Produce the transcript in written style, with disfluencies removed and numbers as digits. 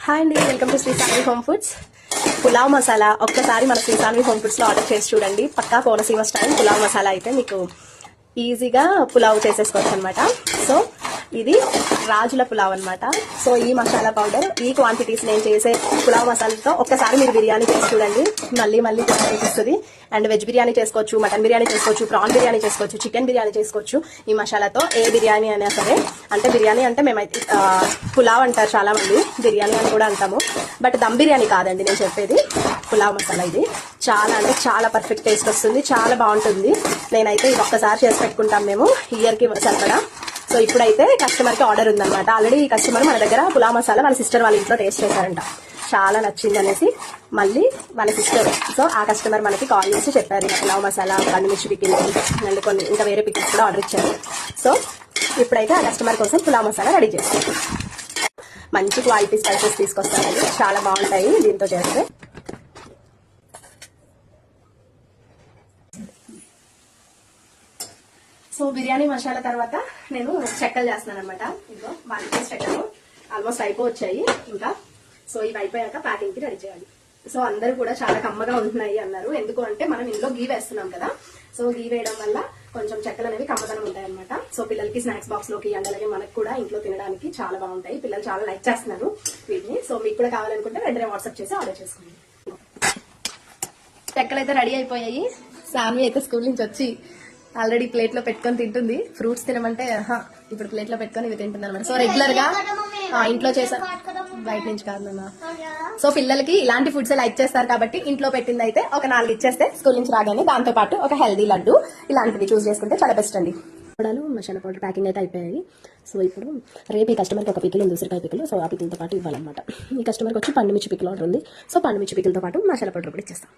Hi అండి, welcome to Shri Sanvi home foods. Pulao masala ఒక్కసారి మన శ్రీ సాన్వి హోమ్ ఫుడ్స్ లో ఆర్డర్ చేసి చూడండి. పక్కా కోనసీమ స్టైల్ పులావ్ మసాలా అయితే మీకు ఈజీగా పులావ్ చేసేసుకోవచ్చు అనమాట. సో ఇది రాజుల పులావ్ అనమాట. సో ఈ మసాలా పౌడర్ ఈ క్వాంటిటీస్ నేను చేసే పులావ్ మసాలాతో ఒక్కసారి మీరు బిర్యానీ చేసి చూడండి, మళ్ళీ మళ్ళీ తినాలనిపిస్తుంది. అండ్ వెజ్ బిర్యానీ చేసుకోవచ్చు, మటన్ బిర్యానీ చేసుకోవచ్చు, ప్రాన్ బిర్యానీ చేసుకోవచ్చు, చికెన్ బిర్యానీ చేసుకోవచ్చు. ఈ మసాలాతో ఏ బిర్యానీ అయినా సరే. అంటే బిర్యానీ అంటే మేమైతే పులావ్ అంటారు చాలా మంది, బిర్యానీ అని కూడా అంటాము. బట్ దమ్ బిర్యానీ కాదండి నేను చెప్పేది, పులావ్ మసాలా. ఇది చాలా అంటే చాలా పర్ఫెక్ట్ టేస్ట్ వస్తుంది, చాలా బాగుంటుంది. నేనైతే ఇది ఒక్కసారి చేసి పెట్టుకుంటాం మేము ఇయర్కి సరిపడా. సో ఇప్పుడైతే కస్టమర్కి ఆర్డర్ ఉందన్నమాట. ఆల్రెడీ ఈ కస్టమర్ మన దగ్గర పులావ్ మసాలా వాళ్ళ సిస్టర్ వాళ్ళ ఇంట్లో టేస్ట్ చేశారంట, చాలా నచ్చింది అనేసి మళ్ళీ వాళ్ళ సిస్టర్. సో ఆ కస్టమర్ మనకి కాల్ చేసి చెప్పారు పులావ్ మసాలా, పండుమిర్చి పికిల్ మళ్ళీ కొన్ని ఇంకా వేరే పికిల్స్ కూడా ఆర్డర్ ఇచ్చారు. సో ఇప్పుడైతే ఆ కస్టమర్ కోసం పులావ్ మసాలా రెడీ చేస్తాం. మంచి క్వాలిటీ స్పైసెస్ తీసుకొస్తానండి, చాలా బాగుంటాయి దీంతో చేస్తే. సో బిర్యానీ మసాలా తర్వాత నేను చెక్కలు చేస్తున్నాను అనమాట. ఇంకో 1 kg చెక్కలు ఆల్మోస్ట్ అయిపోవచ్చాయి ఇంకా. సో ఇవి అయిపోయాక ప్యాకింగ్ కి రెడీ చేయాలి. సో అందరూ కూడా చాలా కమ్మగా ఉంటున్నాయి అన్నారు. ఎందుకు అంటే మనం ఇంట్లో గీ వేస్తున్నాం కదా. సో గీ వేయడం వల్ల కొంచెం చెక్కలు అనేవి కమ్మదనం ఉంటాయి అనమాట. సో పిల్లలకి స్నాక్స్ బాక్స్ లోకి అండ్ అలాగే మనకు కూడా ఇంట్లో తినడానికి చాలా బాగుంటాయి. పిల్లలు చాలా లైక్ చేస్తున్నారు వీటిని. సో మీకు కూడా కావాలనుకుంటే వెంటనే వాట్సాప్ చేసి ఆర్డర్ చేసుకోండి. చెక్కలు అయితే రెడీ అయిపోయాయి. సాన్వి అయితే స్కూల్ నుంచి వచ్చి ఆల్రెడీ ప్లేట్ లో పెట్టుకొని తింటుంది. ఫ్రూట్స్ తినమంటే ఇప్పుడు ప్లేట్ లో పెట్టుకొని ఇవి తింటుంది అనమాట. సో రెగ్యులర్ గా ఇంట్లో చేసా, బయట నుంచి కాదన్నా. సో పిల్లలకి ఇలాంటి ఫుడ్స్ లైక్ చేస్తారు కాబట్టి ఇంట్లో పెట్టింది అయితే ఒక 4 ఇచ్చేస్తే స్కూల్ నుంచి రాగానే దాంతో పాటు ఒక హెల్దీ లడ్డు ఇలాంటివి చూస్ చేసుకుంటే చాలా బెస్ట్ అండి. పౌడర్లు మసాలా పౌడర్ ప్యాకింగ్ అయితే అయిపోయాయి. సో ఇప్పుడు రేపు ఈ కస్టమర్కి ఒక పికిల్ ఉంది, ఉసిరికాయ పికిల్. సో ఆ పికిల్తో పాటు ఇవ్వాలన్నమాట. ఈ కస్టమర్కి వచ్చి పండుమిర్చి పికిల్ ఆర్డర్ ఉంది. సో పండుమిర్చి పికిల్తో పాటు మసాలా పౌడర్ కూడా ఇచ్చేస్తాం.